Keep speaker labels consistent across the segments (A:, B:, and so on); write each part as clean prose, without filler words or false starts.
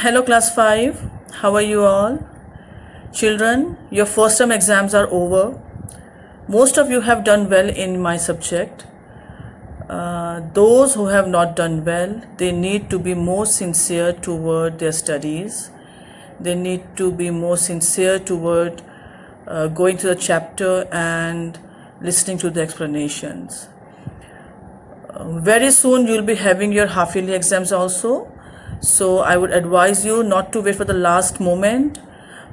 A: Hello class 5, how are you all? Children, your first term exams are over. Most of you have done well in my subject. Those who have not done well, they need to be more sincere toward their studies. They need to be more sincere toward going to the chapter and listening to the explanations. Very soon you'll be having your half yearly exams also. So I would advise you not to wait for the last moment,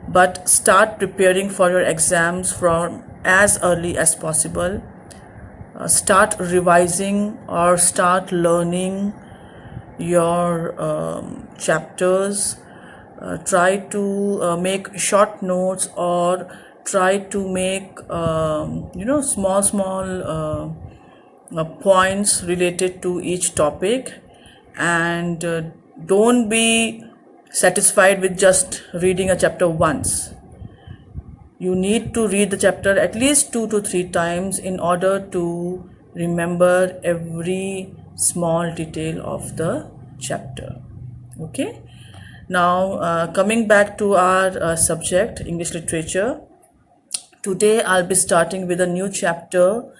A: but start preparing for your exams from as early as possible. Start revising or start learning your chapters. Try to make short notes or try to make small points related to each topic, and don't be satisfied with just reading a chapter once. You need to read the chapter at least 2 to 3 times in order to remember every small detail of the chapter. Okay, now coming back to our subject, English literature. Today I'll be starting with a new chapter.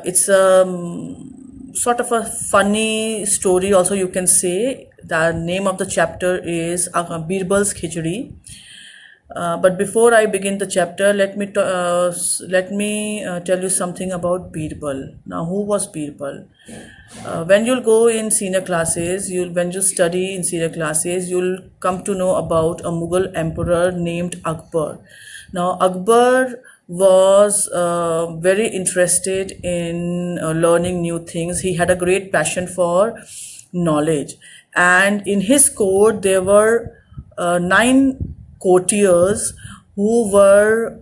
A: It's a sort of a funny story also, you can say. The name of the chapter is Birbal's Khichdi. But before I begin the chapter, let me tell you something about Birbal. Now, who was Birbal? When you'll go in senior classes, when you study in senior classes, you'll come to know about a Mughal emperor named Akbar. Now, Akbar was very interested in learning new things. He had a great passion for knowledge, and in his court there were 9 courtiers who were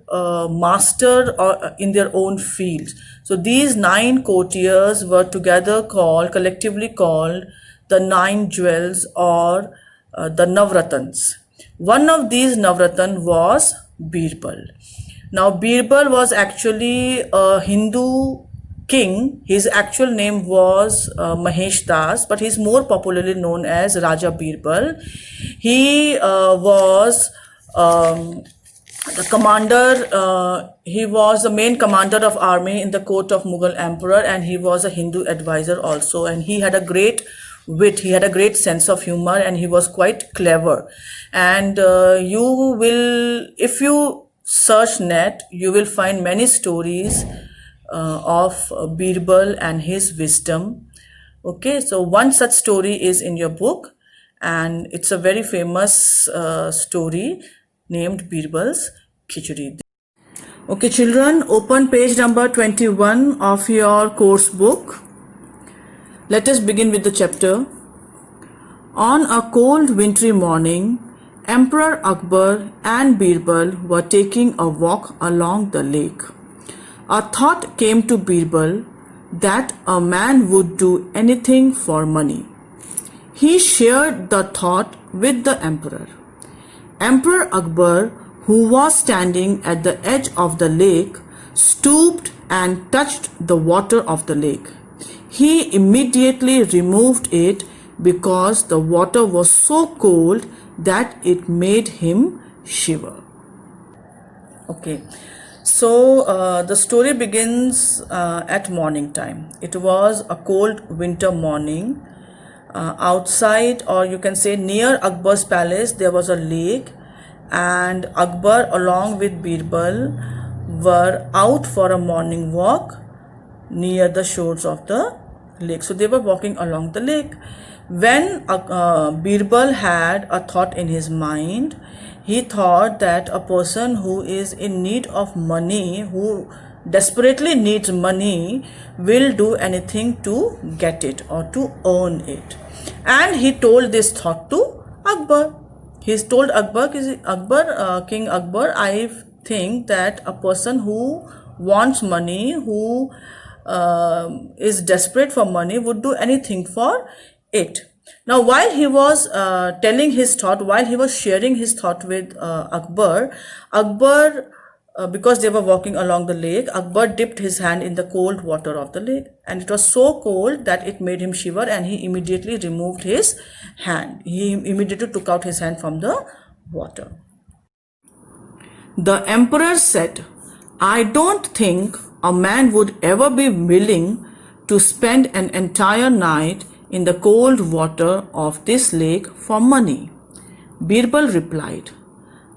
A: master in their own fields. So these 9 courtiers were collectively called the 9 jewels, or the Navratans. One of these Navratan was Birbal. Now, Birbal was actually a Hindu king. His actual name was Mahesh Das, but he's more popularly known as Raja Birbal. He was the commander, he was the main commander of army in the court of Mughal emperor, and he was a Hindu advisor also, and he had a great wit, he had a great sense of humor, and he was quite clever. And you will, if you search net, you will find many stories of Birbal and his wisdom. Okay, so one such story is in your book, and it's a very famous story named Birbal's Khichdi. Okay, children, open page number 21 of your course book. Let us begin with the chapter. On a cold wintry morning, Emperor Akbar and Birbal were taking a walk along the lake. A thought came to Birbal that a man would do anything for money. He shared the thought with the emperor. Emperor Akbar, who was standing at the edge of the lake, stooped and touched the water of the lake. He immediately removed it because the water was so cold that it made him shiver. Okay, so the story begins at morning time. It was a cold winter morning. Outside, or you can say near Akbar's palace, there was a lake, and Akbar along with Birbal were out for a morning walk near the shores of the lake. So they were walking along the lake. When Birbal had a thought in his mind, he thought that a person who is in need of money, who desperately needs money, will do anything to get it or to earn it. And he told this thought to Akbar. He told Akbar, King Akbar, I think that a person who wants money, who is desperate for money, would do anything for it. Now, while he was telling his thought, while he was sharing his thought with Akbar, Akbar because they were walking along the lake, Akbar dipped his hand in the cold water of the lake, and it was so cold that it made him shiver, and he immediately removed his hand. He immediately took out his hand from the water. The emperor said, "I don't think a man would ever be willing to spend an entire night in the cold water of this lake for money." Birbal replied,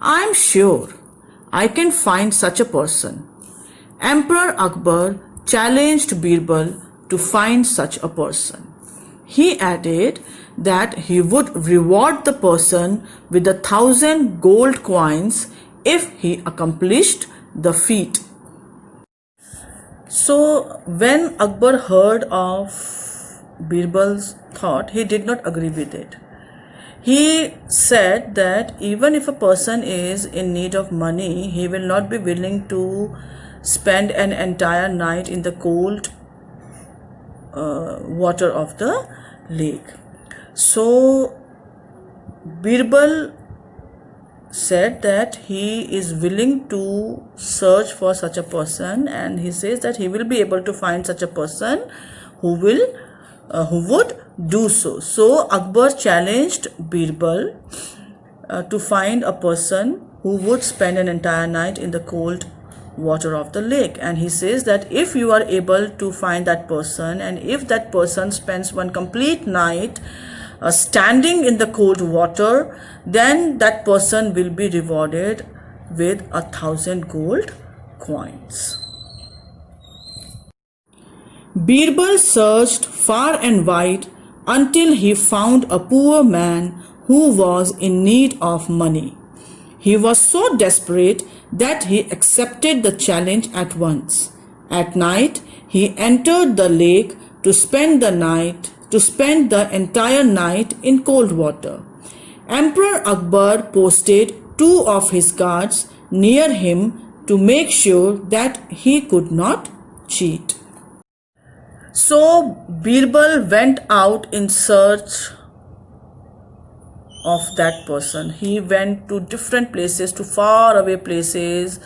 A: "I am sure I can find such a person." Emperor Akbar challenged Birbal to find such a person. He added that he would reward the person with 1,000 gold coins if he accomplished the feat. So when Akbar heard of Birbal's thought, he did not agree with it. He said that even if a person is in need of money, he will not be willing to spend an entire night in the cold water of the lake. So Birbal said that he is willing to search for such a person, and he says that he will be able to find such a person who would do so. So Akbar challenged Birbal to find a person who would spend an entire night in the cold water of the lake, and he says that if you are able to find that person, and if that person spends one complete night standing in the cold water, then that person will be rewarded with 1,000 gold coins. Birbal searched far and wide until he found a poor man who was in need of money. He was so desperate that he accepted the challenge at once. At night, he entered the lake to spend the entire night in cold water. Emperor Akbar posted 2 of his guards near him to make sure that he could not cheat. So Birbal went out in search of that person. He went to different places, to far away places,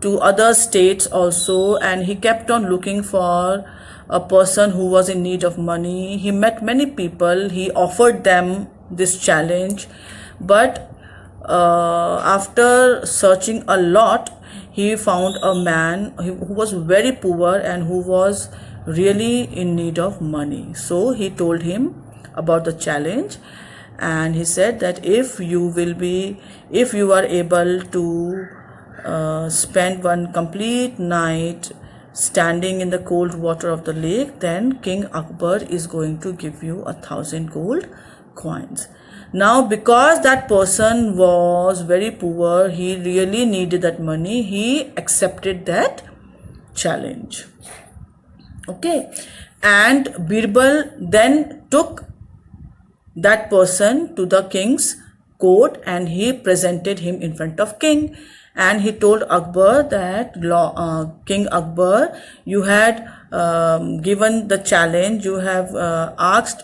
A: to other states also, and he kept on looking for a person who was in need of money. He met many people. He offered them this challenge, but after searching a lot, he found a man who was very poor and who was really in need of money. So he told him about the challenge, and he said that if you are able to spend one complete night standing in the cold water of the lake, then King Akbar is going to give you 1,000 gold coins. Now, because that person was very poor, he really needed that money, he accepted that challenge. Okay, and Birbal then took that person to the king's court, and he presented him in front of king, and he told Akbar that King Akbar, you had given the challenge, you have asked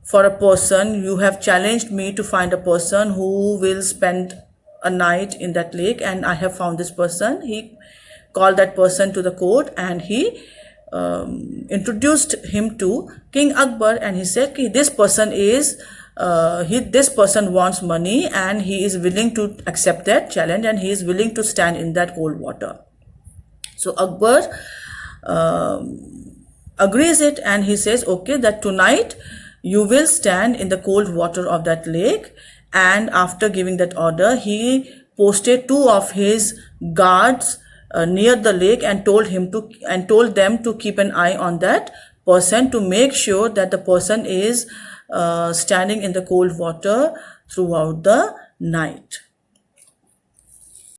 A: for a person, you have challenged me to find a person who will spend a night in that lake, and I have found this person. He called that person to the court, and he introduced him to King Akbar, and he said, this person wants money, and he is willing to accept that challenge, and he is willing to stand in that cold water. So Akbar agrees it, and he says, okay, that tonight you will stand in the cold water of that lake. And after giving that order, he posted 2 of his guards near the lake and told them to keep an eye on that person, to make sure that the person is standing in the cold water throughout the night.